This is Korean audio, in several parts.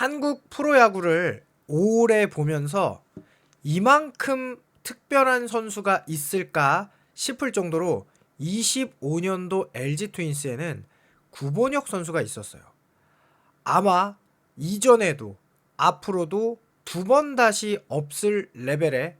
한국 프로야구를 오래 보면서 이만큼 특별한 선수가 있을까 싶을 정도로 25년도 LG 트윈스에는 구본혁 선수가 있었어요. 아마 이전에도 앞으로도 두 번 다시 없을 레벨의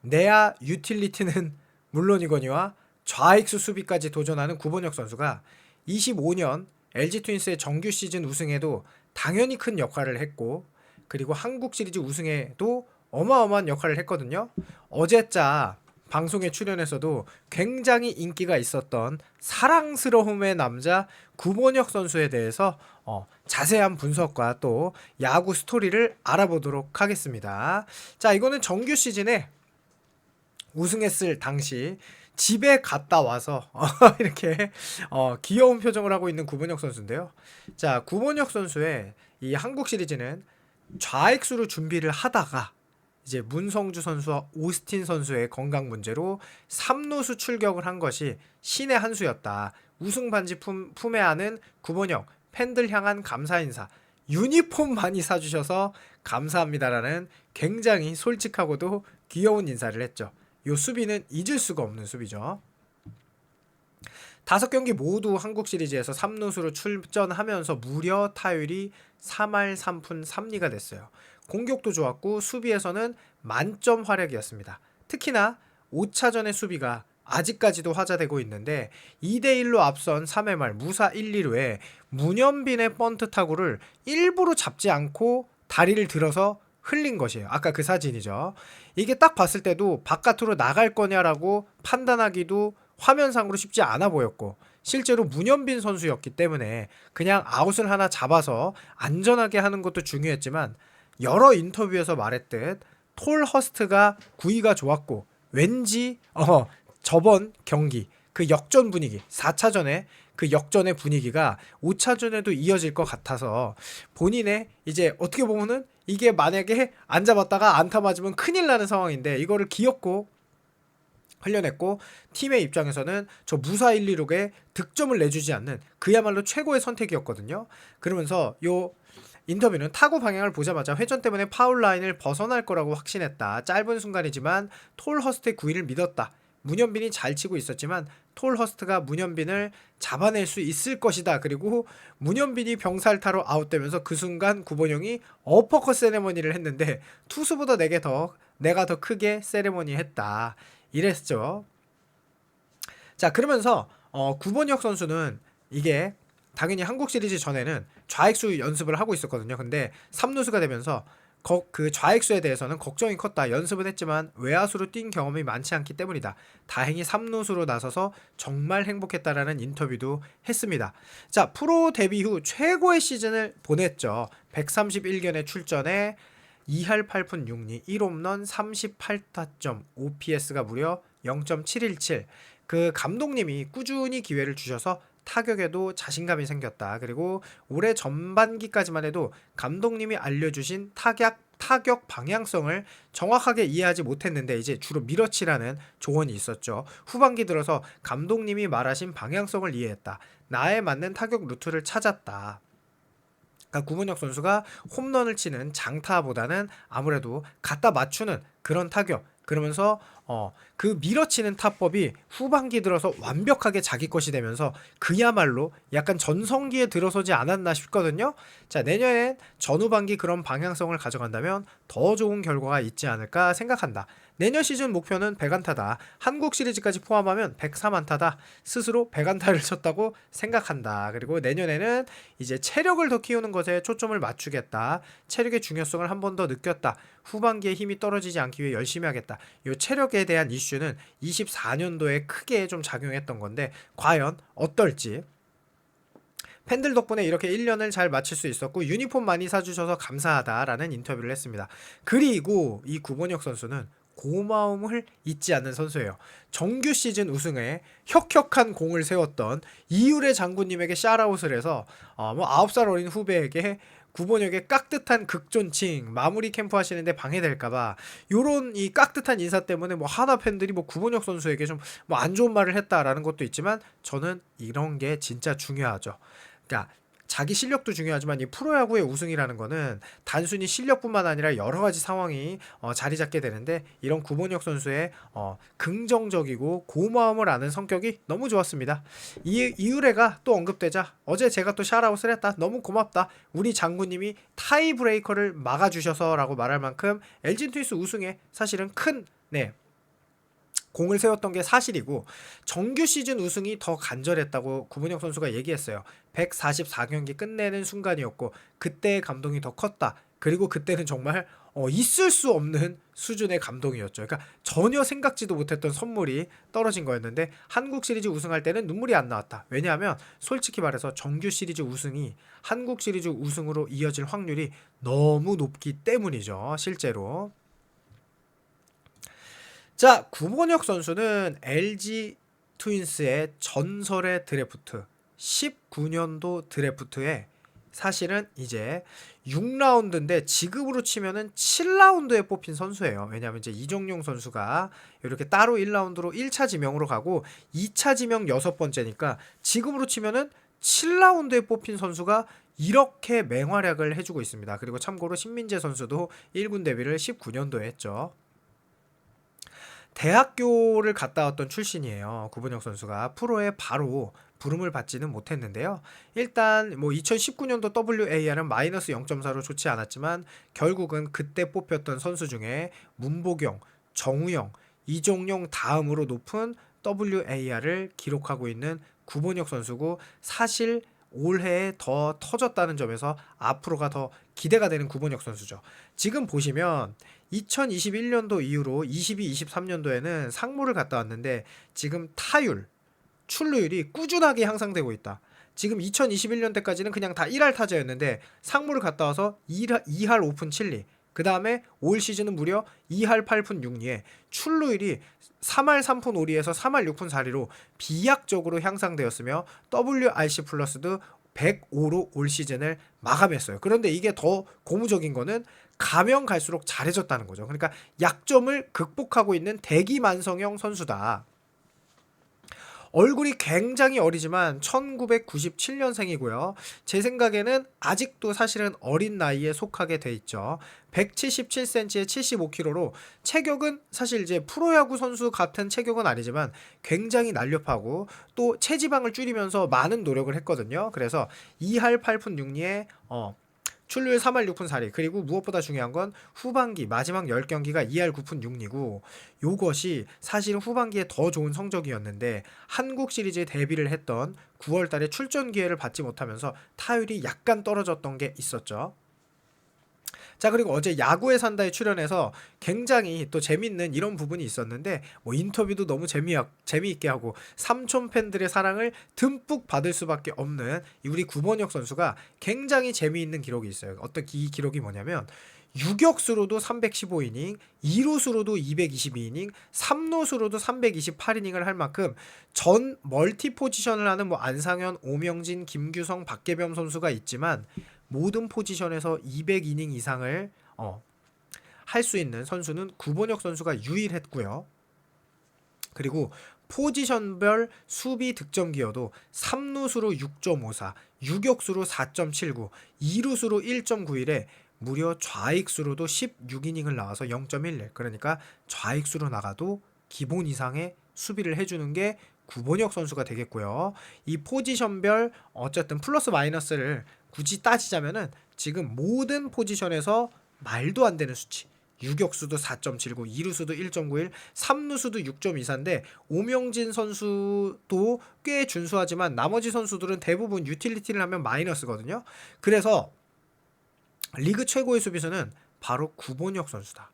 내야 유틸리티는 물론이거니와 좌익수 수비까지 도전하는 구본혁 선수가 25년 LG 트윈스의 정규 시즌 우승에도 당연히 큰 역할을 했고, 그리고 한국 시리즈 우승에도 어마어마한 역할을 했거든요. 어제자 방송에 출연해서도 굉장히 인기가 있었던 사랑스러움의 남자 구본혁 선수에 대해서 자세한 분석과 또 야구 스토리를 알아보도록 하겠습니다. 자, 이거는 정규 시즌에 우승했을 당시 집에 갔다 와서 이렇게 귀여운 표정을 하고 있는 구본혁 선수인데요. 자, 구본혁 선수의 이 한국 시리즈는 좌익수로 준비를 하다가 이제 문성주 선수와 오스틴 선수의 건강 문제로 3루수 출격을 한 것이 신의 한 수였다. 우승 반지 품에 안은 구본혁, 팬들 향한 감사 인사, 유니폼 많이 사주셔서 감사합니다라는 굉장히 솔직하고도 귀여운 인사를 했죠. 요 수비는 잊을 수가 없는 수비죠. 5경기 모두 한국 시리즈에서 3루수로 출전하면서 무려 타율이 3할 3푼 3리가 됐어요. 공격도 좋았고 수비에서는 만점 활약이었습니다. 특히나 5차전의 수비가 아직까지도 화제되고 있는데 2대1로 앞선 3회 말 무사 1, 2루에 문현빈의 번트 타구를 일부러 잡지 않고 다리를 들어서 흘린 것이에요. 아까 그 사진이죠. 이게 딱 봤을 때도 바깥으로 나갈 거냐라고 판단하기도 화면상으로 쉽지 않아 보였고, 실제로 문현빈 선수였기 때문에 그냥 아웃을 하나 잡아서 안전하게 하는 것도 중요했지만, 여러 인터뷰에서 말했듯 톨 허스트가 구위가 좋았고 왠지 저번 경기 그 역전 분위기 4차전에 그 역전의 분위기가 5차전에도 이어질 것 같아서 본인의 이제 어떻게 보면은 이게 만약에 안 잡았다가 안타 맞으면 큰일 나는 상황인데 이거를 귀엽고 흘려냈고, 팀의 입장에서는 저 무사 1, 2룩에 득점을 내주지 않는 그야말로 최고의 선택이었거든요. 그러면서 요 인터뷰는 타구 방향을 보자마자 회전 때문에 파울 라인을 벗어날 거라고 확신했다. 짧은 순간이지만 톨 허스트의 구위를 믿었다. 문현빈이 잘 치고 있었지만 톨 허스트가 문현빈을 잡아낼 수 있을 것이다. 그리고 문현빈이 병살타로 아웃되면서 그 순간 구본영이 어퍼컷 세레머니를 했는데 투수보다 내가 더 크게 세레머니 했다. 이랬죠. 자, 그러면서 구본혁 선수는 이게 당연히 한국 시리즈 전에는 좌익수 연습을 하고 있었거든요. 근데 3루수가 되면서 그 좌익수에 대해서는 걱정이 컸다. 연습은 했지만 외야수로 뛴 경험이 많지 않기 때문이다. 다행히 3루수로 나서서 정말 행복했다라는 인터뷰도 했습니다. 자, 프로 데뷔 후 최고의 시즌을 보냈죠. 131견에 출전해 2할 8푼 6리, 1홈런 38타점, OPS가 무려 0.717. 그 감독님이 꾸준히 기회를 주셔서 타격에도 자신감이 생겼다. 그리고 올해 전반기까지만 해도 감독님이 알려주신 타격 방향성을 정확하게 이해하지 못했는데 이제 주로 밀어치라는 조언이 있었죠. 후반기 들어서 감독님이 말하신 방향성을 이해했다. 나에 맞는 타격 루트를 찾았다. 그러니까 구본혁 선수가 홈런을 치는 장타보다는 아무래도 갖다 맞추는 그런 타격, 그러면서 그 밀어치는 타법이 후반기 들어서 완벽하게 자기 것이 되면서 그야말로 약간 전성기에 들어서지 않았나 싶거든요. 자, 내년엔 전후반기 그런 방향성을 가져간다면 더 좋은 결과가 있지 않을까 생각한다. 내년 시즌 목표는 100안타다. 한국 시리즈까지 포함하면 103안타다. 스스로 100안타를 쳤다고 생각한다. 그리고 내년에는 이제 체력을 더 키우는 것에 초점을 맞추겠다. 체력의 중요성을 한 번 더 느꼈다. 후반기에 힘이 떨어지지 않기 위해 열심히 하겠다. 이 체력에 대한 이슈는 24년도에 크게 좀 작용했던 건데 과연 어떨지. 팬들 덕분에 이렇게 1년을 잘 마칠 수 있었고 유니폼 많이 사주셔서 감사하다라는 인터뷰를 했습니다. 그리고 이 구본혁 선수는 고마움을 잊지 않는 선수예요. 정규 시즌 우승에 혁혁한 공을 세웠던 이율의 장군님에게 샤라웃을 해서 9살 어린 후배에게 구본혁의 깍듯한 극존칭 마무리 캠프 하시는데 방해될까봐 요런 이 깍듯한 인사 때문에 하나 팬들이 구본혁 선수에게 좀 안 좋은 말을 했다라는 것도 있지만 저는 이런 게 진짜 중요하죠. 그러니까 자기 실력도 중요하지만 이 프로야구의 우승이라는 거는 단순히 실력뿐만 아니라 여러 가지 상황이 자리 잡게 되는데, 이런 구본혁 선수의 긍정적이고 고마움을 아는 성격이 너무 좋았습니다. 이유래가 또 언급되자 어제 제가 또 샤라웃을 했다. 너무 고맙다. 우리 장군님이 타이 브레이커를 막아주셔서 라고 말할 만큼 LG 트윈스 우승에 사실은 큰 공을 세웠던 게 사실이고, 정규 시즌 우승이 더 간절했다고 구본혁 선수가 얘기했어요. 144경기 끝내는 순간이었고 그때의 감동이 더 컸다. 그리고 그때는 정말 있을 수 없는 수준의 감동이었죠. 그러니까 전혀 생각지도 못했던 선물이 떨어진 거였는데, 한국 시리즈 우승할 때는 눈물이 안 나왔다. 왜냐하면 솔직히 말해서 정규 시리즈 우승이 한국 시리즈 우승으로 이어질 확률이 너무 높기 때문이죠. 실제로. 자, 구본혁 선수는 LG 트윈스의 전설의 드래프트 19년도 드래프트에 사실은 이제 6라운드인데 지금으로 치면은 7라운드에 뽑힌 선수예요. 왜냐하면 이제 이종용 선수가 이렇게 따로 1라운드로 1차 지명으로 가고 2차 지명 6번째니까 지금으로 치면은 7라운드에 뽑힌 선수가 이렇게 맹활약을 해주고 있습니다. 그리고 참고로 신민재 선수도 1군 데뷔를 19년도에 했죠. 대학교를 갔다 왔던 출신이에요. 구본혁 선수가 프로에 바로 부름을 받지는 못했는데요. 일단 뭐 2019년도 WAR은 마이너스 0.4로 좋지 않았지만 결국은 그때 뽑혔던 선수 중에 문보경, 정우영, 이종용 다음으로 높은 WAR을 기록하고 있는 구본혁 선수고, 사실 올해에 더 터졌다는 점에서 앞으로가 더 기대가 되는 구본혁 선수죠. 지금 보시면 2021년도 이후로 22, 23년도에는 상무를 갔다 왔는데 지금 타율, 출루율이 꾸준하게 향상되고 있다. 지금 2021년 때까지는 그냥 다 1할 타자였는데 상무를 갔다 와서 2할 5푼 7리, 그 다음에 올 시즌은 무려 2할 8푼 6리에 출루율이 3할 3푼 5리에서 3할 6푼 4리로 비약적으로 향상되었으며 WRC 플러스도 105로 올 시즌을 마감했어요. 그런데 이게 더 고무적인 거는 가면 갈수록 잘해졌다는 거죠. 그러니까 약점을 극복하고 있는 대기만성형 선수다. 얼굴이 굉장히 어리지만 1997년생이고요. 제 생각에는 아직도 사실은 어린 나이에 속하게 돼 있죠. 177cm에 75kg로 체격은 사실 이제 프로야구 선수 같은 체격은 아니지만 굉장히 날렵하고 또 체지방을 줄이면서 많은 노력을 했거든요. 그래서 2할 8푼 6리에 출루율 3할 6푼 4리, 그리고 무엇보다 중요한 건 후반기 마지막 10경기가 2할 9푼 6리고, 요것이 사실은 후반기에 더 좋은 성적이었는데 한국 시리즈에 데뷔를 했던 9월 달에 출전 기회를 받지 못하면서 타율이 약간 떨어졌던 게 있었죠. 자, 그리고 어제 야구에 산다에 출연해서 굉장히 또 재밌는 이런 부분이 있었는데, 뭐 인터뷰도 너무 재미있게 하고 삼촌 팬들의 사랑을 듬뿍 받을 수밖에 없는 우리 구본혁 선수가 굉장히 재미있는 기록이 있어요. 어떤 이 기록이 뭐냐면 유격수로도 315이닝, 2루수로도 222이닝, 3루수로도 328이닝을 할 만큼 전 멀티 포지션을 하는 뭐 안상현, 오명진, 김규성, 박계범 선수가 있지만 모든 포지션에서 200이닝 이상을 할 수 있는 선수는 구본혁 선수가 유일했고요. 그리고 포지션별 수비 득점 기여도 3루수로 6.54, 유격수로 4.79, 2루수로 1.91에 무려 좌익수로도 16이닝을 나와서 0.11, 그러니까 좌익수로 나가도 기본 이상의 수비를 해주는 게 구본혁 선수가 되겠고요. 이 포지션별 어쨌든 플러스 마이너스를 굳이 따지자면은 지금 모든 포지션에서 말도 안 되는 수치. 유격수도 4.79, 2루수도 1.91, 3루수도 6.24인데 오명진 선수도 꽤 준수하지만 나머지 선수들은 대부분 유틸리티를 하면 마이너스거든요. 그래서 리그 최고의 수비수는 바로 구본혁 선수다.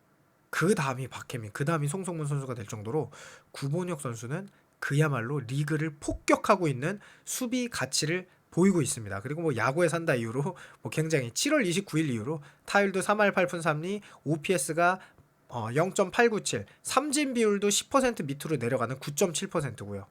그 다음이 박혜민, 그 다음이 송성문 선수가 될 정도로 구본혁 선수는 그야말로 리그를 폭격하고 있는 수비 가치를 보이고 있습니다. 그리고 뭐 야구에 산다 이후로 뭐 굉장히 7월 29일 이후로 타율도 3할 8푼 3리, OPS가 0.897, 삼진 비율도 10% 밑으로 내려가는 9.7%고요.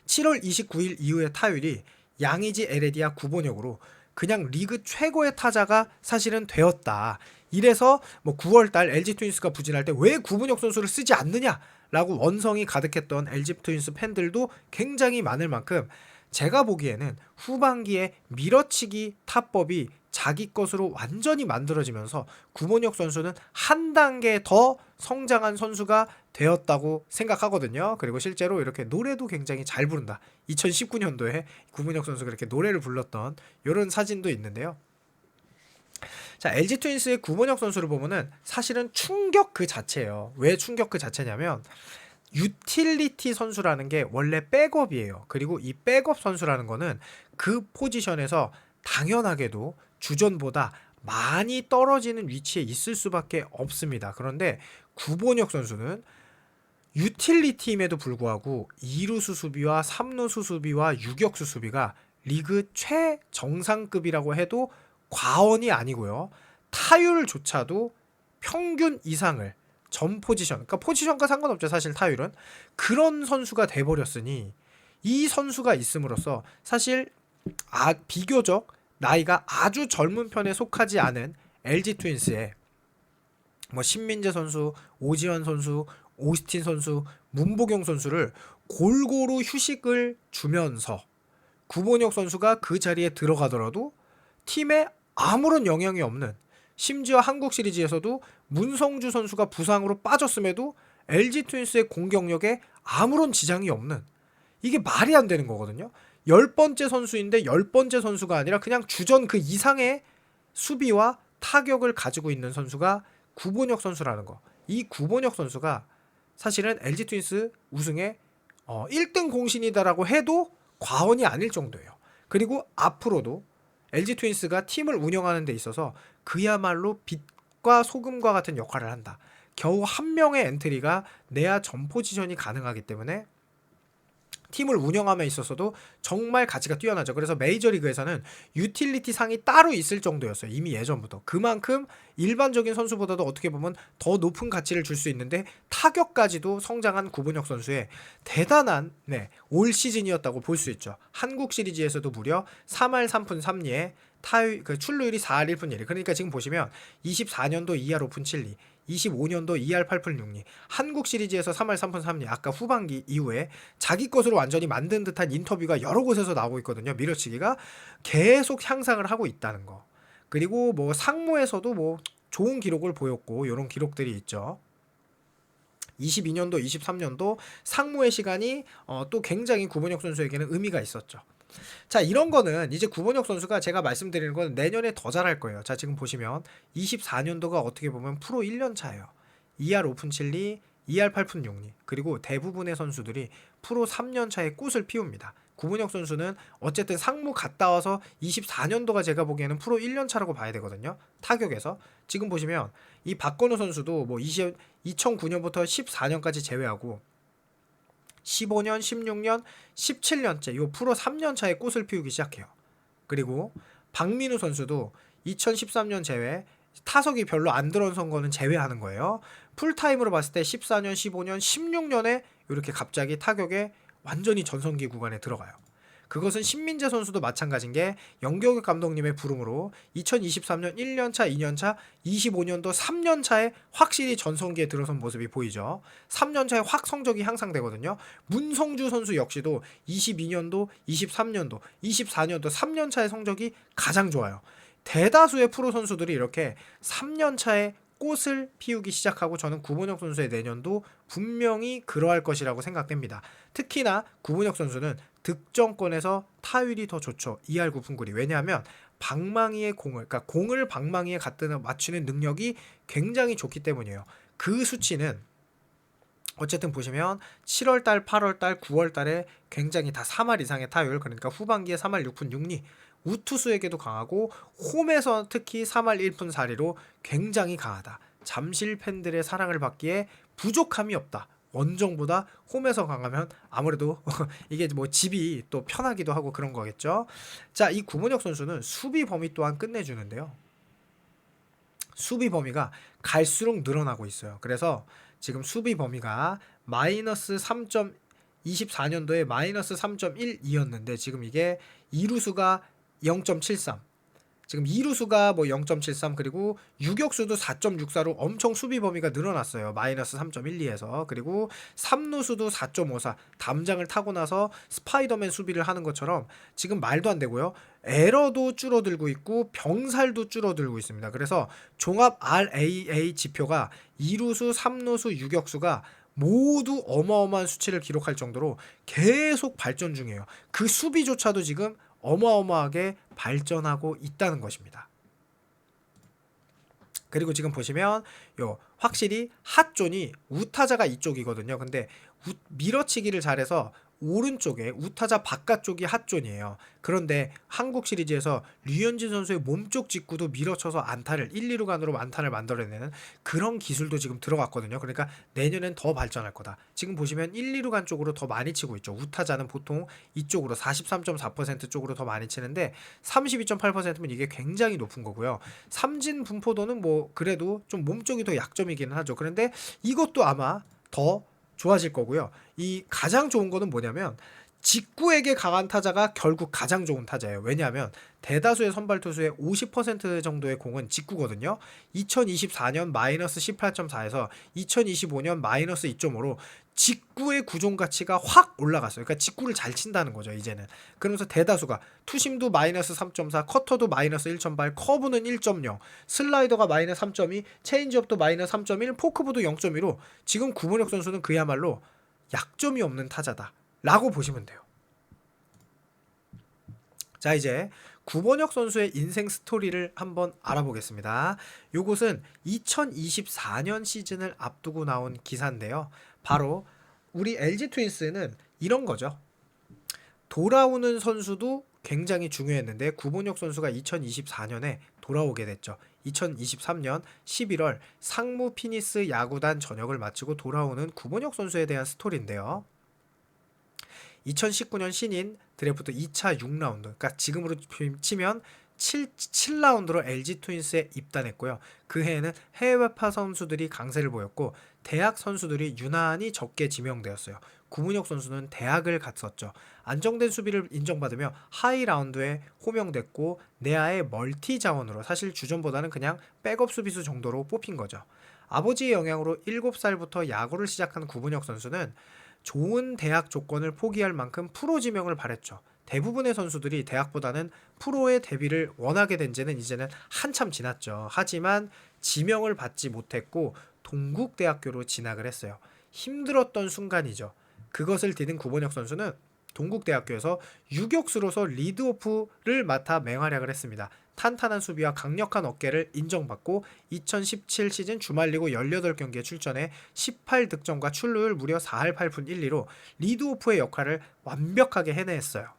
7월 29일 이후의 타율이 양의지, 에레디아, 구본혁으로 그냥 리그 최고의 타자가 사실은 되었다. 이래서 뭐 9월달 LG 트윈스가 부진할 때 왜 구본혁 선수를 쓰지 않느냐라고 원성이 가득했던 LG 트윈스 팬들도 굉장히 많을 만큼 제가 보기에는 후반기에 밀어치기 타법이 자기 것으로 완전히 만들어지면서 구본혁 선수는 한 단계 더 성장한 선수가 되었다고 생각하거든요. 그리고 실제로 이렇게 노래도 굉장히 잘 부른다. 2019년도에 구본혁 선수가 이렇게 노래를 불렀던 이런 사진도 있는데요. 자, LG 트윈스의 구본혁 선수를 보면은 사실은 충격 그 자체예요. 왜 충격 그 자체냐면 유틸리티 선수라는 게 원래 백업이에요. 그리고 이 백업 선수라는 거는 그 포지션에서 당연하게도 주전보다 많이 떨어지는 위치에 있을 수밖에 없습니다. 그런데 구본혁 선수는 유틸리티임에도 불구하고 2루수 수비와 3루수 수비와 유격수 수비가 리그 최정상급이라고 해도 과언이 아니고요. 타율조차도 평균 이상을 전 포지션, 그러니까 포지션과 상관없죠. 사실 타율은. 그런 선수가 돼버렸으니 이 선수가 있음으로써 사실 비교적 나이가 아주 젊은 편에 속하지 않은 LG 트윈스의 뭐 신민재 선수, 오지환 선수, 오스틴 선수, 문보경 선수를 골고루 휴식을 주면서 구본혁 선수가 그 자리에 들어가더라도 팀에 아무런 영향이 없는, 심지어 한국 시리즈에서도 문성주 선수가 부상으로 빠졌음에도 LG 트윈스의 공격력에 아무런 지장이 없는, 이게 말이 안 되는 거거든요. 10번째 선수인데 10번째 선수가 아니라 그냥 주전 그 이상의 수비와 타격을 가지고 있는 선수가 구본혁 선수라는 거. 이 구본혁 선수가 사실은 LG 트윈스 우승의 1등 공신이다라고 해도 과언이 아닐 정도예요. 그리고 앞으로도 LG 트윈스가 팀을 운영하는 데 있어서 그야말로 빛과 소금과 같은 역할을 한다. 겨우 한 명의 엔트리가 내야 전 포지션이 가능하기 때문에 팀을 운영함에 있어서도 정말 가치가 뛰어나죠. 그래서 메이저리그에서는 유틸리티 상이 따로 있을 정도였어요. 이미 예전부터. 그만큼 일반적인 선수보다도 어떻게 보면 더 높은 가치를 줄 수 있는데 타격까지도 성장한 구본혁 선수의 대단한 올 시즌이었다고 볼 수 있죠. 한국 시리즈에서도 무려 3할 3푼 3리에 출루율이 4할 1푼 1리. 그러니까 지금 보시면 24년도 2할 5푼 7리, 25년도 2할 8푼 6리, 한국 시리즈에서 3할 3푼 3리, 아까 후반기 이후에 자기 것으로 완전히 만든 듯한 인터뷰가 여러 곳에서 나오고 있거든요. 밀어치기가 계속 향상을 하고 있다는 거. 그리고 뭐 상무에서도 뭐 좋은 기록을 보였고 이런 기록들이 있죠. 22년도, 23년도 상무의 시간이 또 굉장히 구본혁 선수에게는 의미가 있었죠. 자, 이런 거는 이제 구본혁 선수가 제가 말씀드리는 건 내년에 더 잘할 거예요. 자, 지금 보시면 24년도가 어떻게 보면 프로 1년 차예요. 2할 5푼 7리, 2할 8푼 6리. 그리고 대부분의 선수들이 프로 3년 차에 꽃을 피웁니다. 구본혁 선수는 어쨌든 상무 갔다 와서 24년도가 제가 보기에는 프로 1년 차라고 봐야 되거든요. 타격에서. 지금 보시면 이 박건우 선수도 뭐 2009년부터 14년까지 제외하고 15년, 16년, 17년째 요 프로 3년 차에 꽃을 피우기 시작해요. 그리고 박민우 선수도 2013년 제외, 타석이 별로 안 들어선 거는 제외하는 거예요. 풀타임으로 봤을 때 14년, 15년, 16년에 이렇게 갑자기 타격에 완전히 전성기 구간에 들어가요. 그것은 신민재 선수도 마찬가지인 게 영경혁 감독님의 부름으로 2023년 1년차, 2년차, 25년도 3년차에 확실히 전성기에 들어선 모습이 보이죠. 3년차에 확 성적이 향상되거든요. 문성주 선수 역시도 22년도, 23년도, 24년도 3년차의 성적이 가장 좋아요. 대다수의 프로 선수들이 이렇게 3년차에 꽃을 피우기 시작하고 저는 구본혁 선수의 내년도 분명히 그러할 것이라고 생각됩니다. 특히나 구본혁 선수는 득점권에서 타율이 더 좋죠. 2할 9푼 9리. 왜냐하면 방망이의 그러니까 공을 방망이에 갖다 맞추는 능력이 굉장히 좋기 때문이에요. 그 수치는 어쨌든 보시면 7월달, 8월달, 9월달에 굉장히 다 3할 이상의 타율, 그러니까 후반기에 3할 6푼 6리, 우투수에게도 강하고 홈에서 특히 3할 1푼 4리로 굉장히 강하다. 잠실 팬들의 사랑을 받기에 부족함이 없다. 원정보다 홈에서 강하면 아무래도 이게 뭐 집이 또 편하기도 하고 그런 거겠죠. 자, 이 구본혁 선수는 수비 범위 또한 끝내주는데요. 수비 범위가 갈수록 늘어나고 있어요. 그래서 지금 수비 범위가 마이너스 24년도에 마이너스 3.12였는데 지금 이게 2루수가 0.73, 지금 2루수가 뭐 0.73 그리고 유격수도 4.64로 엄청 수비 범위가 늘어났어요. 마이너스 3.12에서. 그리고 3루수도 4.54 담장을 타고 나서 스파이더맨 수비를 하는 것처럼 지금 말도 안 되고요. 에러도 줄어들고 있고 병살도 줄어들고 있습니다. 그래서 종합 RAA 지표가 2루수, 3루수, 유격수가 모두 어마어마한 수치를 기록할 정도로 계속 발전 중이에요. 그 수비조차도 지금 어마어마하게 발전하고 있다는 것입니다. 그리고 지금 보시면 요 확실히 핫존이 우타자가 이쪽이거든요. 근데 밀어치기를 잘해서 오른쪽에 우타자 바깥쪽이 핫존이에요. 그런데 한국 시리즈에서 류현진 선수의 몸쪽 직구도 밀어쳐서 안타를 1, 2루 간으로 안타를 만들어내는 그런 기술도 지금 들어갔거든요. 그러니까 내년엔 더 발전할 거다. 지금 보시면 1, 2루 간 쪽으로 더 많이 치고 있죠. 우타자는 보통 이쪽으로 43.4% 쪽으로 더 많이 치는데 32.8%면 이게 굉장히 높은 거고요. 삼진 분포도는 뭐 그래도 좀 몸쪽이 더 약점이기는 하죠. 그런데 이것도 아마 더 좋아질 거고요. 이 가장 좋은 거는 뭐냐면 직구에게 강한 타자가 결국 가장 좋은 타자예요. 왜냐하면 대다수의 선발 투수의 50% 정도의 공은 직구거든요. 2024년 마이너스 18.4에서 2025년 마이너스 2.5로 직구의 구종 가치가 확 올라갔어요. 그러니까 직구를 잘 친다는 거죠, 이제는. 그러면서 대다수가 투심도 마이너스 3.4, 커터도 마이너스 1.8, 커브는 1.0, 슬라이더가 마이너스 3.2, 체인지업도 마이너스 3.1, 포크보도 0.2로 지금 구본혁 선수는 그야말로 약점이 없는 타자다 라고 보시면 돼요. 자, 이제 구본혁 선수의 인생 스토리를 한번 알아보겠습니다. 요것은 2024년 시즌을 앞두고 나온 기사인데요. 바로 우리 LG 트윈스는 이런 거죠. 돌아오는 선수도 굉장히 중요했는데 구본혁 선수가 2024년에 돌아오게 됐죠. 2023년 11월 상무 피니스 야구단 전역을 마치고 돌아오는 구본혁 선수에 대한 스토리인데요. 2019년 신인 드래프트 2차 6라운드, 그러니까 지금으로 치면 7라운드로 LG 트윈스에 입단했고요. 그 해에는 해외파 선수들이 강세를 보였고 대학 선수들이 유난히 적게 지명되었어요. 구문혁 선수는 대학을 갔었죠. 안정된 수비를 인정받으며 하이 라운드에 호명됐고 내야의 멀티 자원으로 사실 주전보다는 그냥 백업 수비수 정도로 뽑힌 거죠. 아버지의 영향으로 7살부터 야구를 시작한 구문혁 선수는 좋은 대학 조건을 포기할 만큼 프로 지명을 바랬죠. 대부분의 선수들이 대학보다는 프로의 데뷔를 원하게 된 지는 이제는 한참 지났죠. 하지만 지명을 받지 못했고 동국대학교로 진학을 했어요. 힘들었던 순간이죠. 그것을 디딘 구본혁 선수는 동국대학교에서 유격수로서 리드오프를 맡아 맹활약을 했습니다. 탄탄한 수비와 강력한 어깨를 인정받고 2017 시즌 주말리그 18경기에 출전해 18득점과 출루율 무려 4할 8푼 1리로 리드오프의 역할을 완벽하게 해냈어요.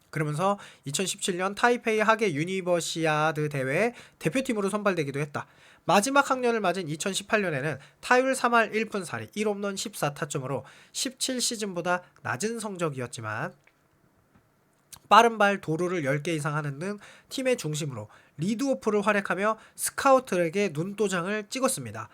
그러면서 2017년 타이페이 하계 유니버시아드 대회에 대표팀으로 선발되기도 했다. 마지막 학년을 맞은 2018년에는 타율 3할 1푼 4리 1홈런 14타점으로 17시즌보다 낮은 성적이었지만 빠른 발 도루를 10개 이상 하는 등 팀의 중심으로 리드오프를 활약하며 스카우트에게 눈도장을 찍었습니다.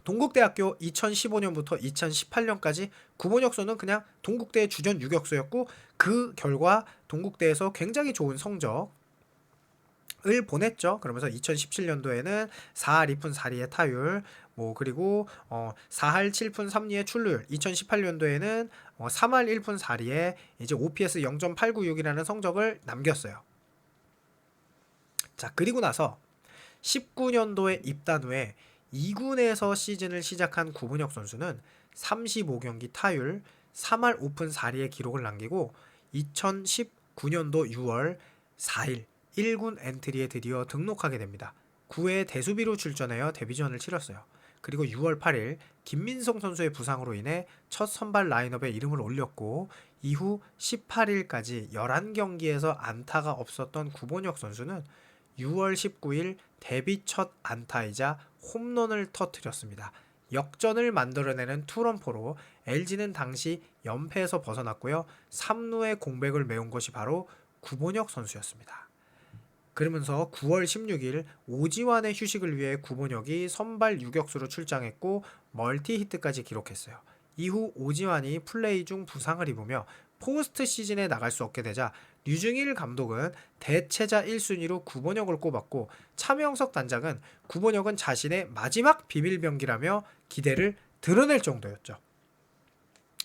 동국대학교 2015년부터 2018년까지 구본혁 선수는 그냥 동국대의 주전 유격수였고 그 결과 동국대에서 굉장히 좋은 성적을 보냈죠. 그러면서 2017년도에는 4할 2푼 4리의 타율, 그리고 4할 7푼 3리의 출루율, 2018년도에는 3할 1푼 4리에 이제 OPS 0.896이라는 성적을 남겼어요. 자, 그리고 나서 19년도에 입단 후에 2군에서 시즌을 시작한 구본혁 선수는 35경기 타율 3할 5푼 4리의 기록을 남기고 2019년도 6월 4일 1군 엔트리에 드디어 등록하게 됩니다. 9회 대수비로 출전하여 데뷔전을 치렀어요. 그리고 6월 8일 김민성 선수의 부상으로 인해 첫 선발 라인업에 이름을 올렸고 이후 18일까지 11경기에서 안타가 없었던 구본혁 선수는 6월 19일 데뷔 첫 안타이자 홈런을 터뜨렸습니다. 역전을 만들어내는 투런포로 LG는 당시 연패에서 벗어났고요. 3루의 공백을 메운 것이 바로 구본혁 선수였습니다. 그러면서 9월 16일 오지환의 휴식을 위해 구본혁이 선발 유격수로 출장했고 멀티 히트까지 기록했어요. 이후 오지환이 플레이 중 부상을 입으며 포스트 시즌에 나갈 수 없게 되자 류중일 감독은 대체자 1순위로 구본혁을 꼽았고 차명석 단장은 구본혁은 자신의 마지막 비밀병기라며 기대를 드러낼 정도였죠.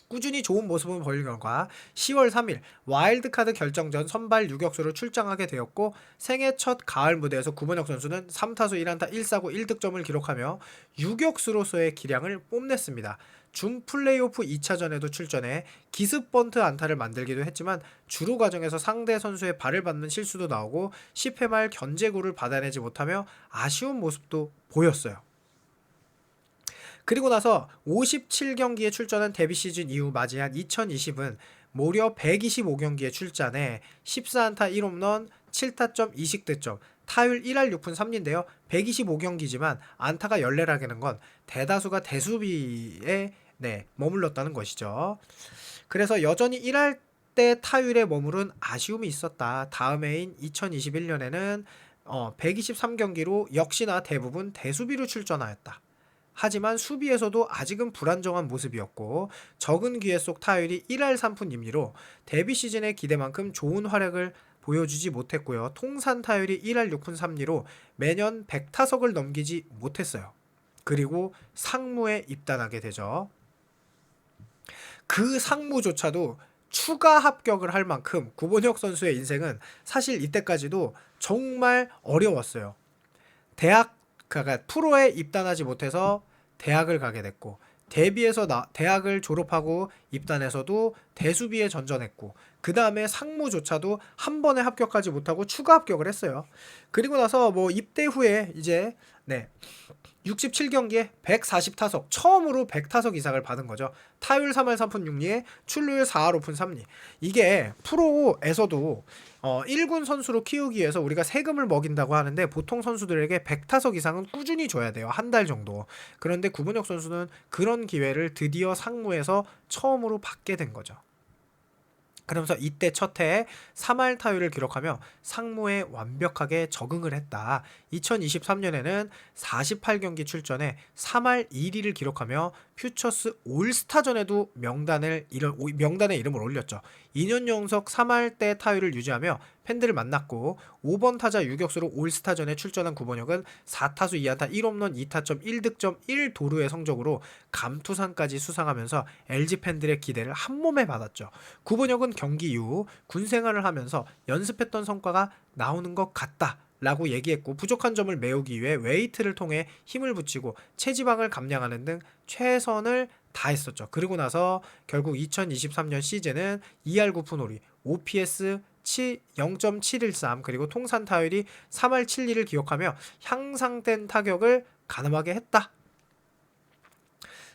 꾸준히 좋은 모습을 보일 결과 10월 3일 와일드카드 결정전 선발 유격수로 출장하게 되었고 생애 첫 가을 무대에서 구본혁 선수는 3타수 1안타 1사구 1득점을 기록하며 유격수로서의 기량을 뽐냈습니다. 준 플레이오프 2차전에도 출전해 기습 번트 안타를 만들기도 했지만 주루 과정에서 상대 선수의 발을 받는 실수도 나오고 10회 말 견제구를 받아내지 못하며 아쉬운 모습도 보였어요. 그리고 나서 57경기에 출전한 데뷔 시즌 이후 맞이한 2020은 무려 125경기에 출전해 14안타 1홈런 7타점 2식득점 타율 1할 6푼 3리인데요. 125경기지만 안타가 14라는 건 대다수가 대수비에 머물렀다는 것이죠. 그래서 여전히 1할 때 타율에 머무른 아쉬움이 있었다. 다음 해인 2021년에는 123경기로 역시나 대부분 대수비로 출전하였다. 하지만 수비에서도 아직은 불안정한 모습이었고 적은 기회 속 타율이 1할 3푼 2리로 데뷔 시즌의 기대만큼 좋은 활약을 보여주지 못했고요. 통산 타율이 1할 6푼 3리로 매년 100타석을 넘기지 못했어요. 그리고 상무에 입단하게 되죠. 그 상무조차도 추가 합격을 할 만큼 구본혁 선수의 인생은 사실 이때까지도 정말 어려웠어요. 그러니까 프로에 입단하지 못해서 대학을 가게 됐고 데뷔해서 대학을 졸업하고 입단해서도 대수비에 전전했고 그 다음에 상무조차도 한 번에 합격하지 못하고 추가 합격을 했어요. 그리고 나서 입대 후에 이제 67경기에 140타석 처음으로 100타석 이상을 받은 거죠. 타율 3할 3푼 6리에 출루율 4할 5푼 3리. 이게 프로에서도 1군 선수로 키우기 위해서 우리가 세금을 먹인다고 하는데 보통 선수들에게 100타석 이상은 꾸준히 줘야 돼요. 한 달 정도. 그런데 구본혁 선수는 그런 기회를 드디어 상무에서 처음으로 받게 된 거죠. 그러면서 이때 첫 해에 3할 타율을 기록하며 상무에 완벽하게 적응을 했다. 2023년에는 48경기 출전에 3할 1리를 기록하며 퓨처스 올스타전에도 명단에 이름을 올렸죠. 2년 연속 3할 때 타율을 유지하며 팬들을 만났고 5번 타자 유격수로 올스타전에 출전한 구본혁은 4타수 2안타 1홈런 2타점 1득점 1도루의 성적으로 감투상까지 수상하면서 LG 팬들의 기대를 한몸에 받았죠. 구본혁은 경기 이후 군생활을 하면서 연습했던 성과가 나오는 것 같다 라고 얘기했고 부족한 점을 메우기 위해 웨이트를 통해 힘을 붙이고 체지방을 감량하는 등 최선을 다했었죠. 그리고 나서 결국 2023년 시즌은 2할 9푼 5리 OPS 0.713 그리고 통산 타율이 3할 7리를 기록하며 향상된 타격을 가늠하게 했다.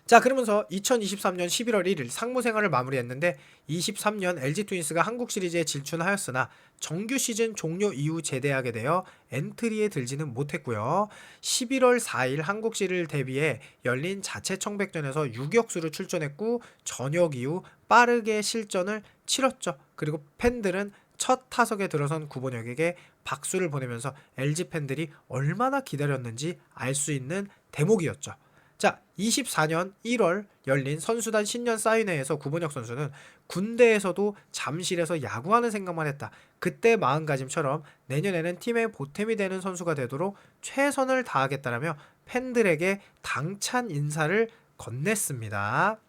자, 그러면서 2023년 11월 1일 상무 생활을 마무리했는데 23년 LG 트윈스가 한국 시리즈에 진출하였으나 정규 시즌 종료 이후 제대하게 되어 엔트리에 들지는 못했고요. 11월 4일 한국 시리즈를 대비해 열린 자체 청백전에서 유격수로 출전했고 저녁 이후 빠르게 실전을 치렀죠. 그리고 팬들은 첫 타석에 들어선 구본혁에게 박수를 보내면서 LG 팬들이 얼마나 기다렸는지 알 수 있는 대목이었죠. 자, 24년 1월 열린 선수단 신년 사인회에서 구본혁 선수는 군대에서도 잠실에서 야구하는 생각만 했다. 그때 마음가짐처럼 내년에는 팀의 보탬이 되는 선수가 되도록 최선을 다하겠다라며 팬들에게 당찬 인사를 건넸습니다.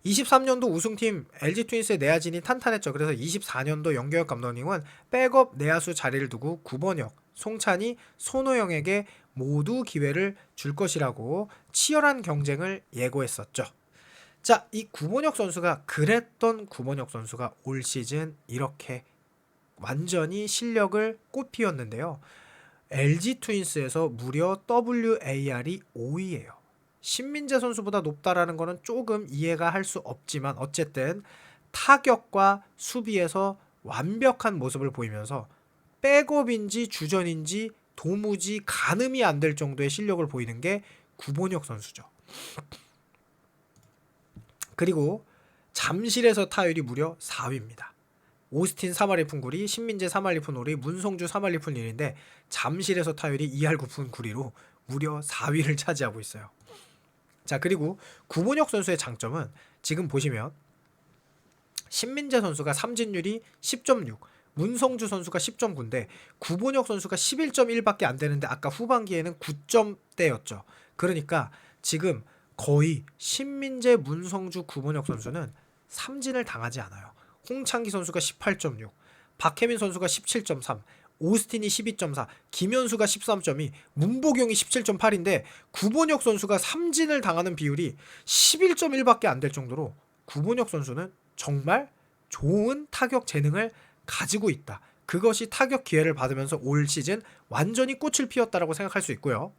23년도 우승팀 LG 트윈스의 내야진이 탄탄했죠. 그래서 24년도 영경혁 감독님은 백업 내야수 자리를 두고 구본혁, 송찬희, 손호영에게 모두 기회를 줄 것이라고 치열한 경쟁을 예고했었죠. 자, 이 구본혁 선수가 그랬던 구본혁 선수가 올 시즌 이렇게 완전히 실력을 꽃피웠는데요. LG 트윈스에서 무려 WAR이 5위예요. 신민재 선수보다 높다라는 거는 조금 이해가 할 수 없지만 어쨌든 타격과 수비에서 완벽한 모습을 보이면서 백업인지 주전인지 도무지 가늠이 안 될 정도의 실력을 보이는 게 구본혁 선수죠. 그리고 잠실에서 타율이 무려 4위입니다. 오스틴 3할 2푼 9리, 신민재 3할 2푼 5리, 문성주 3할 2푼 1인데 잠실에서 타율이 2할 9푼 9리로 무려 4위를 차지하고 있어요. 자, 그리고 구본혁 선수의 장점은 지금 보시면 신민재 선수가 삼진율이 10.6, 문성주 선수가 10.9인데 구본혁 선수가 11.1밖에 안 되는데 아까 후반기에는 9점대였죠. 그러니까 지금 거의 신민재, 문성주, 구본혁 선수는 삼진을 당하지 않아요. 홍창기 선수가 18.6, 박혜민 선수가 17.3, 오스틴이 12.4, 김현수가 13.2, 문보경이 17.8인데 구본혁 선수가 삼진을 당하는 비율이 11.1밖에 안 될 정도로 구본혁 선수는 정말 좋은 타격 재능을 가지고 있다. 그것이 타격 기회를 받으면서 올 시즌 완전히 꽃을 피웠다라고 생각할 수 있고요.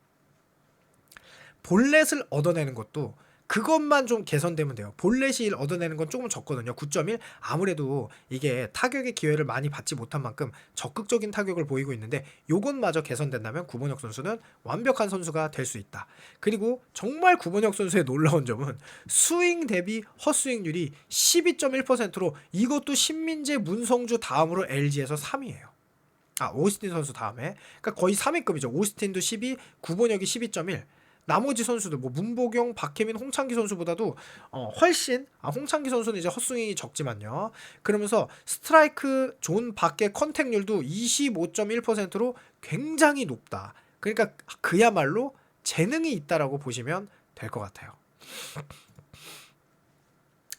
볼넷을 얻어내는 것도 그것만 좀 개선되면 돼요. 볼넷이 얻어내는 건 조금 적거든요. 9.1. 아무래도 이게 타격의 기회를 많이 받지 못한 만큼 적극적인 타격을 보이고 있는데 요것마저 개선된다면 구본혁 선수는 완벽한 선수가 될 수 있다. 그리고 정말 구본혁 선수의 놀라운 점은 스윙 대비 헛스윙률이 12.1%로 이것도 신민재, 문성주 다음으로 LG에서 3위예요. 오스틴 선수 다음에. 그러니까 거의 3위급이죠. 오스틴도 12, 구본혁이 12.1. 나머지 선수들 뭐 문보경, 박혜민, 홍창기 선수보다도 훨씬 홍창기 선수는 이제 헛스윙이 적지만요. 그러면서 스트라이크 존 밖의 컨택률도 25.1%로 굉장히 높다. 그러니까 그야말로 재능이 있다라고 보시면 될 것 같아요.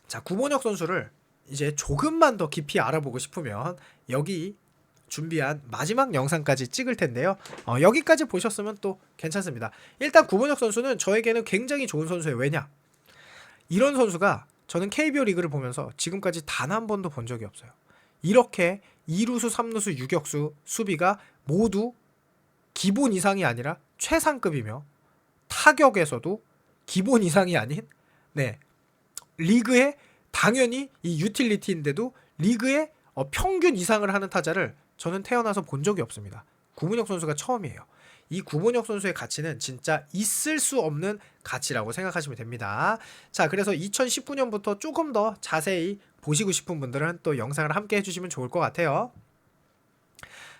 자, 구본혁 선수를 이제 조금만 더 깊이 알아보고 싶으면 여기 준비한 마지막 영상까지 찍을 텐데요. 여기까지 보셨으면 또 괜찮습니다. 일단 구본혁 선수는 저에게는 굉장히 좋은 선수예요. 왜냐? 이런 선수가 저는 KBO 리그를 보면서 지금까지 단 한 번도 본 적이 없어요. 이렇게 2루수, 3루수, 유격수 수비가 모두 기본 이상이 아니라 최상급이며 타격에서도 기본 이상이 아닌 리그에 당연히 이 유틸리티인데도 리그에 평균 이상을 하는 타자를 저는 태어나서 본 적이 없습니다. 구본혁 선수가 처음이에요. 이 구본혁 선수의 가치는 진짜 있을 수 없는 가치라고 생각하시면 됩니다. 자, 그래서 2019년부터 조금 더 자세히 보시고 싶은 분들은 또 영상을 함께 해주시면 좋을 것 같아요.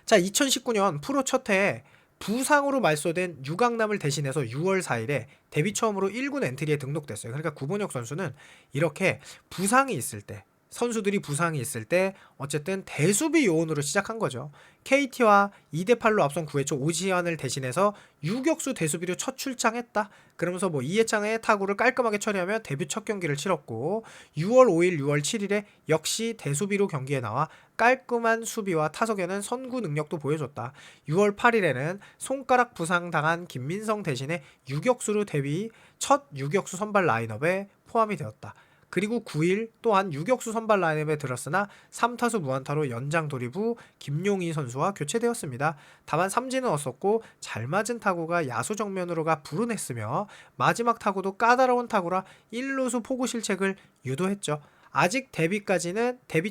자, 2019년 프로 첫 해에 부상으로 말소된 유강남을 대신해서 6월 4일에 데뷔 처음으로 1군 엔트리에 등록됐어요. 그러니까 구본혁 선수는 이렇게 부상이 있을 때 선수들이 부상이 있을 때 어쨌든 대수비 요원으로 시작한 거죠. KT와 2대8로 앞선 9회 초 오지환을 대신해서 유격수 대수비로 첫 출장했다. 그러면서 이해창의 타구를 깔끔하게 처리하며 데뷔 첫 경기를 치렀고 6월 5일, 6월 7일에 역시 대수비로 경기에 나와 깔끔한 수비와 타석에는 선구 능력도 보여줬다. 6월 8일에는 손가락 부상 당한 김민성 대신에 유격수로 데뷔 첫 유격수 선발 라인업에 포함이 되었다. 그리고 9일 또한 유격수 선발 라인업에 들었으나 3타수 무안타로 연장 돌입 후 김용희 선수와 교체되었습니다. 다만 삼진은 없었고 잘 맞은 타구가 야수 정면으로가 불운했으며 마지막 타구도 까다로운 타구라 1루수 포구 실책을 유도했죠. 아직 데뷔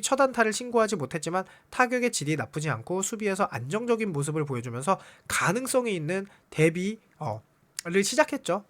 첫 안타를 신고하지 못했지만 타격의 질이 나쁘지 않고 수비에서 안정적인 모습을 보여주면서 가능성이 있는 데뷔를 시작했죠.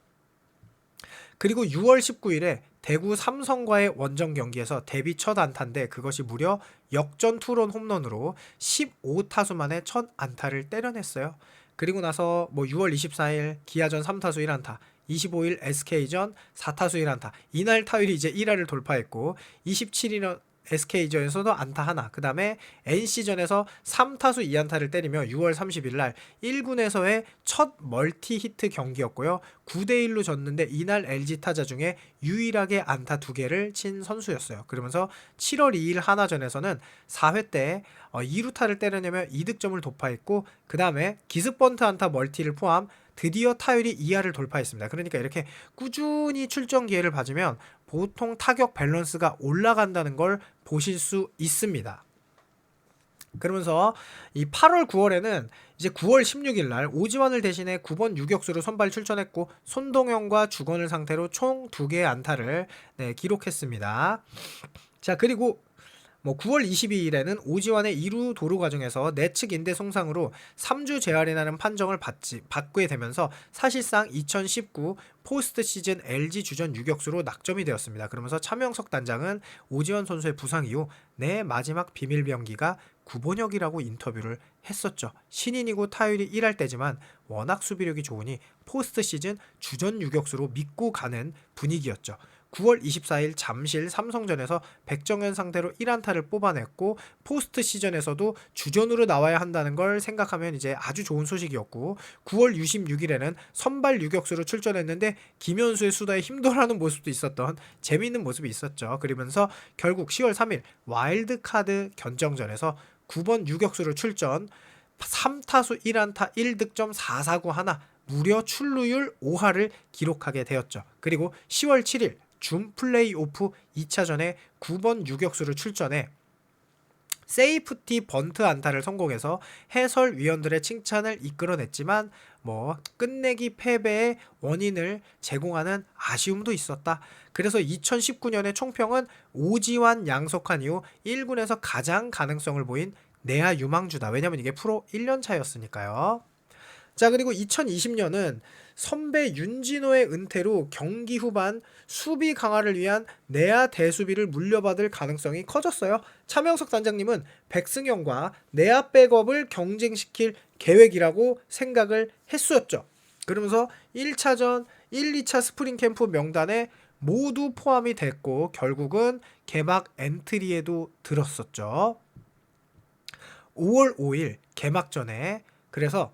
그리고 6월 19일에 대구 삼성과의 원정 경기에서 데뷔 첫 안타인데 그것이 무려 역전 투런 홈런으로 15타수 만에 첫 안타를 때려냈어요. 그리고 나서 6월 24일 기아전 3타수 1안타, 25일 SK전 4타수 1안타. 이날 타율이 이제 1할을 돌파했고 27일 SK전에서도 안타 하나, 그 다음에 NC전에서 3타수 2안타를 때리며 6월 30일 날 1군에서의 첫 멀티 히트 경기였고요. 9대1로 졌는데 이날 LG 타자 중에 유일하게 안타 2개를 친 선수였어요. 그러면서 7월 2일 하나전에서는 4회 때 2루타를 때려내며 2득점을 도파했고 그 다음에 기습번트 안타 멀티를 포함 드디어 타율이 2할을 돌파했습니다. 그러니까 이렇게 꾸준히 출전 기회를 받으면 보통 타격 밸런스가 올라간다는 걸 보실 수 있습니다. 그러면서 이 8월 9월에는 이제 9월 16일 날 오지환을 대신해 9번 유격수로 선발 출전했고 손동영과 주건을 상태로 총 2개의 안타를 기록했습니다. 자, 그리고 9월 22일에는 오지환의 2루 도루 과정에서 내측 인대 손상으로 3주 재활이라는 판정을 받게 되면서 사실상 2019 포스트 시즌 LG 주전 유격수로 낙점이 되었습니다. 그러면서 차명석 단장은 오지환 선수의 부상 이후 내 마지막 비밀병기가 구본혁이라고 인터뷰를 했었죠. 신인이고 타율이 1할 때지만 워낙 수비력이 좋으니 포스트 시즌 주전 유격수로 믿고 가는 분위기였죠. 9월 24일 잠실 삼성전에서 백정현 상대로 1안타를 뽑아냈고 포스트 시즌에서도 주전으로 나와야 한다는 걸 생각하면 이제 아주 좋은 소식이었고 9월 26일에는 선발 유격수로 출전했는데 김현수의 수다에 힘들어하는 모습도 있었던 재미있는 모습이 있었죠. 그러면서 결국 10월 3일 와일드카드 결정전에서 9번 유격수로 출전 3타수 1안타 1득점 4사구 하나 무려 출루율 5할을 기록하게 되었죠. 그리고 10월 7일 준 플레이오프 2차전에 9번 유격수로 출전해 세이프티 번트 안타를 성공해서 해설위원들의 칭찬을 이끌어냈지만 끝내기 패배의 원인을 제공하는 아쉬움도 있었다. 그래서 2019년의 총평은 오지환 양속한 이후 1군에서 가장 가능성을 보인 내야 유망주다. 왜냐면 이게 프로 1년 차였으니까요. 자, 그리고 2020년은 선배 윤진호의 은퇴로 경기 후반 수비 강화를 위한 내야 대수비를 물려받을 가능성이 커졌어요. 차명석 단장님은 백승영과 내야 백업을 경쟁시킬 계획이라고 생각을 했었죠. 그러면서 1차전, 1, 2차 스프링 캠프 명단에 모두 포함이 됐고 결국은 개막 엔트리에도 들었었죠. 5월 5일 개막전에 그래서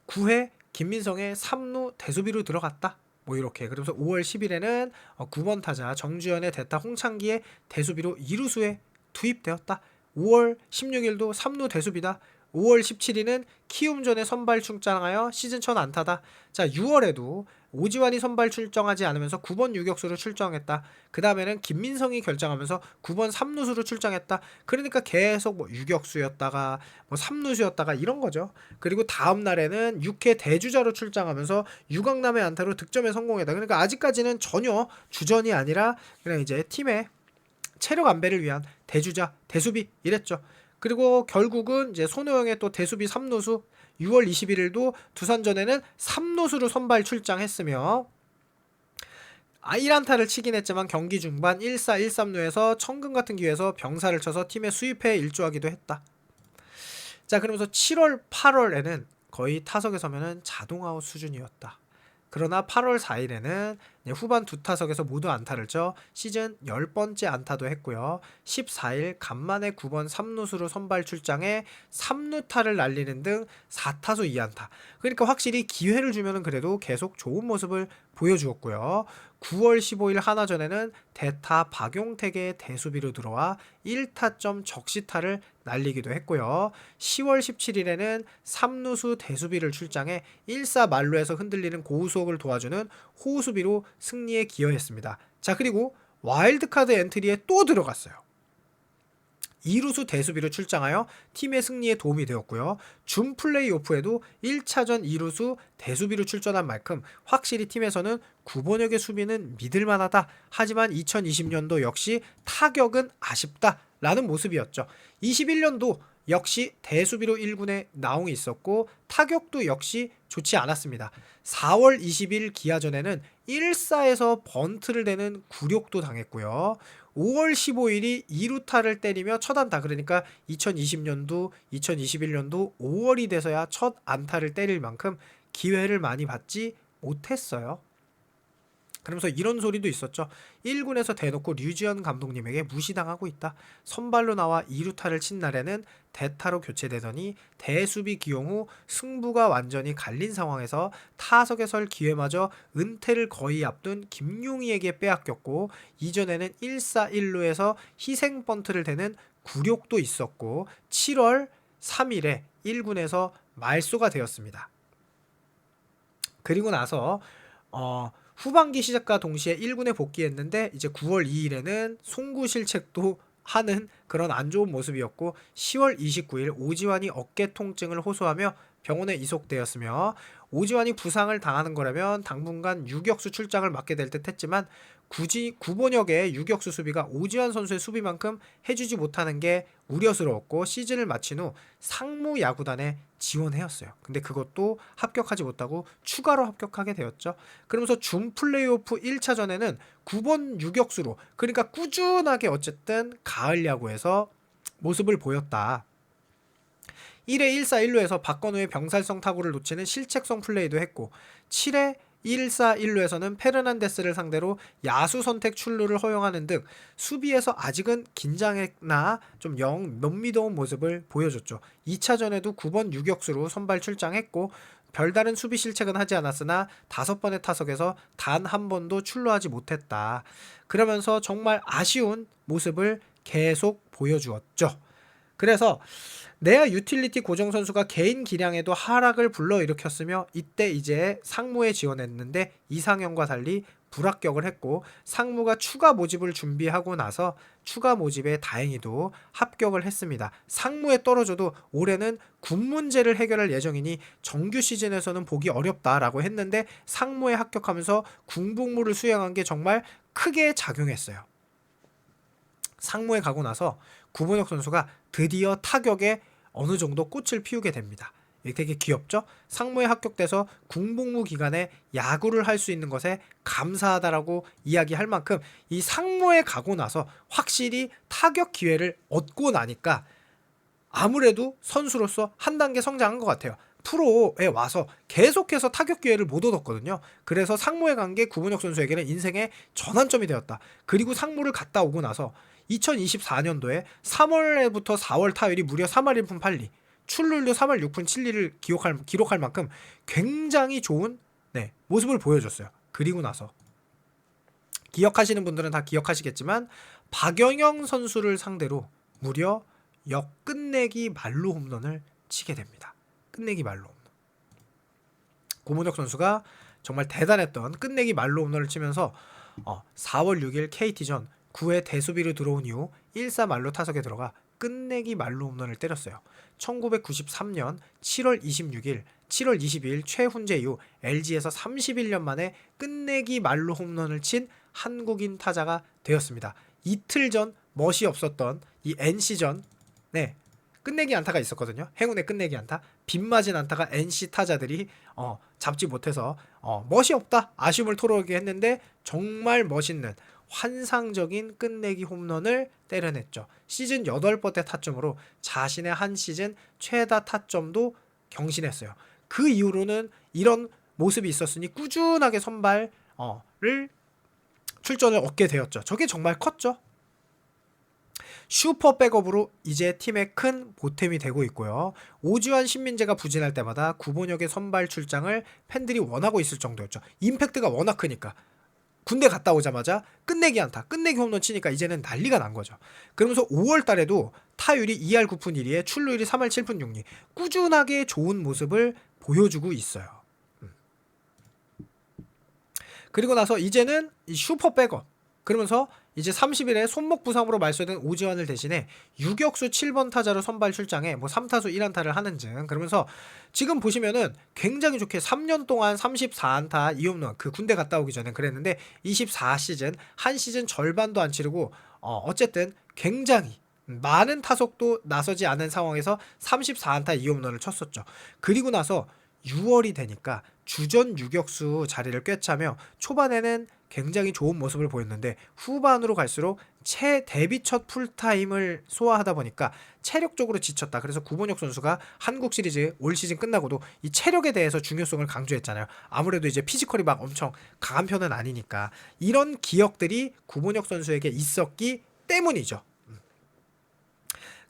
9회 김민성의 3루 대수비로 들어갔다. 이렇게. 그러면서 5월 10일에는 9번 타자 정주현의 대타 홍창기의 대수비로 2루수에 투입되었다. 5월 16일도 3루 대수비다. 5월 17일은 키움전에 선발 출장하여 시즌 첫 안타다. 자, 6월에도 오지환이 선발 출정하지 않으면서 9번 유격수로 출정했다. 그 다음에는 김민성이 결정하면서 9번 3루수로 출정했다. 그러니까 계속 유격수였다가 3루수였다가 이런 거죠. 그리고 다음 날에는 6회 대주자로 출장하면서 유강남의 안타로 득점에 성공했다. 그러니까 아직까지는 전혀 주전이 아니라 그냥 이제 팀의 체력 안배를 위한 대주자, 대수비 이랬죠. 그리고 결국은 이제 손호영의 또 대수비 3루수 6월 21일도 두산전에는 3루수로 선발 출장했으며 1안타를 치긴 했지만 경기 중반 1사 1삼루에서 천금 같은 기회에서 병사를 쳐서 팀의 수입회에 일조하기도 했다. 자, 그러면서 7월 8월에는 거의 타석에 서면은 자동아웃 수준이었다. 그러나 8월 4일에는 후반 두 타석에서 모두 안타를 쳐 시즌 10번째 안타도 했고요. 14일 간만에 9번 3루수로 선발 출장해 3루타를 날리는 등 4타수 2안타. 그러니까 확실히 기회를 주면은 그래도 계속 좋은 모습을 보여주었고요. 9월 15일 하나전에는 대타 박용택의 대수비로 들어와 1타점 적시타를 날리기도 했고요. 10월 17일에는 3루수 대수비를 출장해 1사 만루에서 흔들리는 고우수옥을 도와주는 호수비로 승리에 기여했습니다. 자, 그리고 와일드카드 엔트리에 또 들어갔어요. 2루수 대수비로 출장하여 팀의 승리에 도움이 되었고요. 준 플레이오프에도 1차전 2루수 대수비로 출전한 만큼 확실히 팀에서는 9번역의 수비는 믿을만하다. 하지만 2020년도 역시 타격은 아쉽다 라는 모습이었죠. 21년도 역시 대수비로 1군에 나옹이 있었고 타격도 역시 좋지 않았습니다. 4월 20일 기아전에는 1사에서 번트를 대는 굴욕도 당했고요. 5월 15일이 2루타를 때리며 첫 안타, 그러니까 2020년도 2021년도 5월이 돼서야 첫 안타를 때릴 만큼 기회를 많이 받지 못했어요. 그러면서 이런 소리도 있었죠. 1군에서 대놓고 류지현 감독님에게 무시당하고 있다. 선발로 나와 2루타를 친 날에는 대타로 교체되더니 대수비 기용 후 승부가 완전히 갈린 상황에서 타석에 설 기회마저 은퇴를 거의 앞둔 김용희에게 빼앗겼고 이전에는 1사 1루에서 희생 번트를 대는 굴욕도 있었고 7월 3일에 1군에서 말소가 되었습니다. 그리고 나서 후반기 시작과 동시에 1군에 복귀했는데 이제 9월 2일에는 송구 실책도 하는 그런 안 좋은 모습이었고 10월 29일 오지환이 어깨 통증을 호소하며 병원에 이송되었으며 오지환이 부상을 당하는 거라면 당분간 유격수 출장을 맡게 될 듯 했지만 굳이 9번역의 유격수 수비가 오지환 선수의 수비만큼 해주지 못하는 게 우려스러웠고 시즌을 마친 후 상무 야구단에 지원해왔어요. 근데 그것도 합격하지 못하고 추가로 합격하게 되었죠. 그러면서 준 플레이오프 1차전에는 9번 유격수로 그러니까 꾸준하게 어쨌든 가을 야구에서 모습을 보였다. 1회 1사 1루에서 박건우의 병살성 타구를 놓치는 실책성 플레이도 했고 7회 1사 1루에서는 페르난데스를 상대로 야수 선택 출루를 허용하는 등 수비에서 아직은 긴장했나 좀 영 못 믿어온 모습을 보여줬죠. 2차전에도 9번 유격수로 선발 출장했고 별다른 수비 실책은 하지 않았으나 5번의 타석에서 단 한 번도 출루하지 못했다. 그러면서 정말 아쉬운 모습을 계속 보여주었죠. 그래서 내야 유틸리티 고정 선수가 개인 기량에도 하락을 불러일으켰으며 이때 이제 상무에 지원했는데 이상형과 달리 불합격을 했고 상무가 추가 모집을 준비하고 나서 추가 모집에 다행히도 합격을 했습니다. 상무에 떨어져도 올해는 군 문제를 해결할 예정이니 정규 시즌에서는 보기 어렵다라고 했는데 상무에 합격하면서 군복무를 수행한 게 정말 크게 작용했어요. 상무에 가고 나서 구본혁 선수가 드디어 타격에 어느 정도 꽃을 피우게 됩니다. 되게 귀엽죠? 상무에 합격돼서 군복무 기간에 야구를 할 수 있는 것에 감사하다라고 이야기할 만큼 이 상무에 가고 나서 확실히 타격 기회를 얻고 나니까 아무래도 선수로서 한 단계 성장한 것 같아요. 프로에 와서 계속해서 타격 기회를 못 얻었거든요. 그래서 상무에 간 게 구본혁 선수에게는 인생의 전환점이 되었다. 그리고 상무를 갔다 오고 나서 2024년도에 3월부터 4월 타율이 무려 3할 1푼 8리, 출루율도 3할 6푼 7리를 기록할 만큼 굉장히 좋은 모습을 보여줬어요. 그리고 나서 기억하시는 분들은 다 기억하시겠지만 박영영 선수를 상대로 무려 역끝내기 말로 홈런을 치게 됩니다. 끝내기 말로 홈런. 구본혁 선수가 정말 대단했던 끝내기 말로 홈런을 치면서 4월 6일 KT전 9회 대수비로 들어온 이후 1사 말로 타석에 들어가 끝내기 말로 홈런을 때렸어요. 1993년 7월 26일, 7월 22일 최훈재 이후 LG에서 31년 만에 끝내기 말로 홈런을 친 한국인 타자가 되었습니다. 이틀 전 멋이 없었던 이 NC전 끝내기 안타가 있었거든요. 행운의 끝내기 안타. 빗맞은 안타가 NC 타자들이 잡지 못해서 멋이 없다, 아쉬움을 토로하게 했는데 정말 멋있는 환상적인 끝내기 홈런을 때려냈죠. 시즌 8번째 타점으로 자신의 한 시즌 최다 타점도 경신했어요. 그 이후로는 이런 모습이 있었으니 꾸준하게 선발을 출전을 얻게 되었죠. 저게 정말 컸죠. 슈퍼 백업으로 이제 팀의 큰 보탬이 되고 있고요. 오주환, 신민재가 부진할 때마다 구본혁의 선발 출장을 팬들이 원하고 있을 정도였죠. 임팩트가 워낙 크니까. 군대 갔다 오자마자 끝내기 안타, 끝내기 홈런 치니까 이제는 난리가 난 거죠. 그러면서 5월 달에도 타율이 2할 9푼 1리에 출루율이 3할 7푼 6리 꾸준하게 좋은 모습을 보여주고 있어요. 그리고 나서 이제는 이 슈퍼 백업, 그러면서 이제 30일에 손목 부상으로 말소된 오지환을 대신해 유격수 7번 타자로 선발 출장해 3타수 1안타를 하는 등, 그러면서 지금 보시면은 굉장히 좋게 3년 동안 34안타 2홈런, 그 군대 갔다 오기 전에 그랬는데 24시즌 한 시즌 절반도 안 치르고 어쨌든 굉장히 많은 타석도 나서지 않은 상황에서 34안타 2홈런을 쳤었죠. 그리고 나서 6월이 되니까 주전 유격수 자리를 꿰차며 초반에는 굉장히 좋은 모습을 보였는데 후반으로 갈수록 데뷔 첫 풀타임을 소화하다 보니까 체력적으로 지쳤다. 그래서 구본혁 선수가 한국 시리즈 올 시즌 끝나고도 이 체력에 대해서 중요성을 강조했잖아요. 아무래도 이제 피지컬이 막 엄청 강한 편은 아니니까 이런 기억들이 구본혁 선수에게 있었기 때문이죠.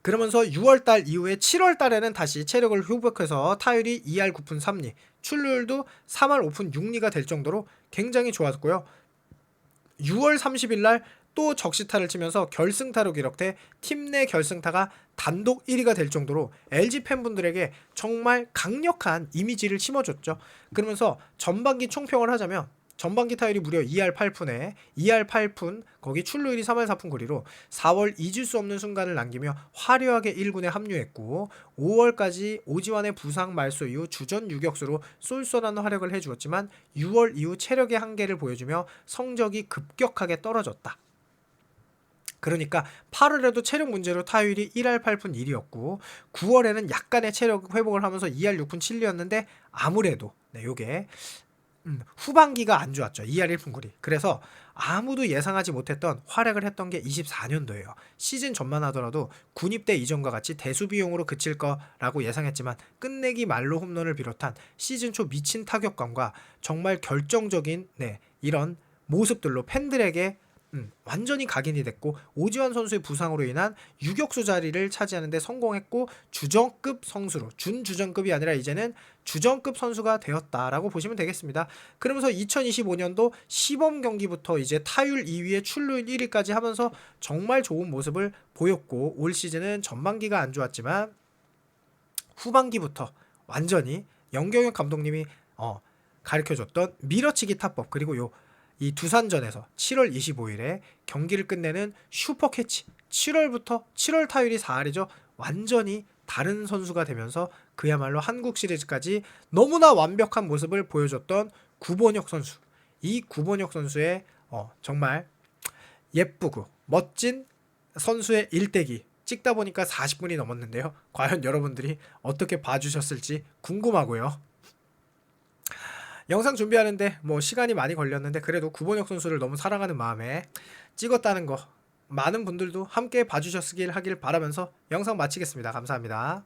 그러면서 6월달 이후에 7월달에는 다시 체력을 회복해서 타율이 2할 9푼 3리, 출루율도 3할 5푼 6리가 될 정도로 굉장히 좋았고요. 6월 30일날 또 적시타를 치면서 결승타로 기록돼 팀 내 결승타가 단독 1위가 될 정도로 LG 팬분들에게 정말 강력한 이미지를 심어줬죠. 그러면서 전반기 총평을 하자면 전반기 타율이 무려 2할 8푼에 2할 8푼, 거기 출루율이 3할 4푼 9리로 4월 잊을 수 없는 순간을 남기며 화려하게 1군에 합류했고 5월까지 오지환의 부상 말소 이후 주전 유격수로 쏠쏠한 활약을 해주었지만 6월 이후 체력의 한계를 보여주며 성적이 급격하게 떨어졌다. 그러니까 8월에도 체력 문제로 타율이 1할 8푼 1이었고 9월에는 약간의 체력 회복을 하면서 2할 6푼 7리였는데 아무래도 요게 후반기가 안 좋았죠. 2할 1푼 9리. 그래서 아무도 예상하지 못했던 활약을 했던 게 24년도예요. 시즌 전만 하더라도 군입대 이전과 같이 대수 비용으로 그칠 거라고 예상했지만 끝내기 말로 홈런을 비롯한 시즌 초 미친 타격감과 정말 결정적인 이런 모습들로 팬들에게 완전히 각인이 됐고 오지환 선수의 부상으로 인한 유격수 자리를 차지하는데 성공했고 주전급 선수로 준주전급이 아니라 이제는 주전급 선수가 되었다라고 보시면 되겠습니다. 그러면서 2025년도 시범 경기부터 이제 타율 2위에 출루율 1위까지 하면서 정말 좋은 모습을 보였고 올 시즌은 전반기가 안 좋았지만 후반기부터 완전히 영경혁 감독님이 가르쳐줬던 밀어치기 타법 그리고 이 두산전에서 7월 25일에 경기를 끝내는 슈퍼캐치 7월부터 7월 타율이 4할이죠. 완전히 다른 선수가 되면서 그야말로 한국 시리즈까지 너무나 완벽한 모습을 보여줬던 구본혁 선수. 이 구본혁 선수의 정말 예쁘고 멋진 선수의 일대기 찍다 보니까 40분이 넘었는데요. 과연 여러분들이 어떻게 봐주셨을지 궁금하고요. 영상 준비하는데 뭐 시간이 많이 걸렸는데 그래도 구본혁 선수를 너무 사랑하는 마음에 찍었다는 거 많은 분들도 함께 봐주셨길 하길 바라면서 영상 마치겠습니다. 감사합니다.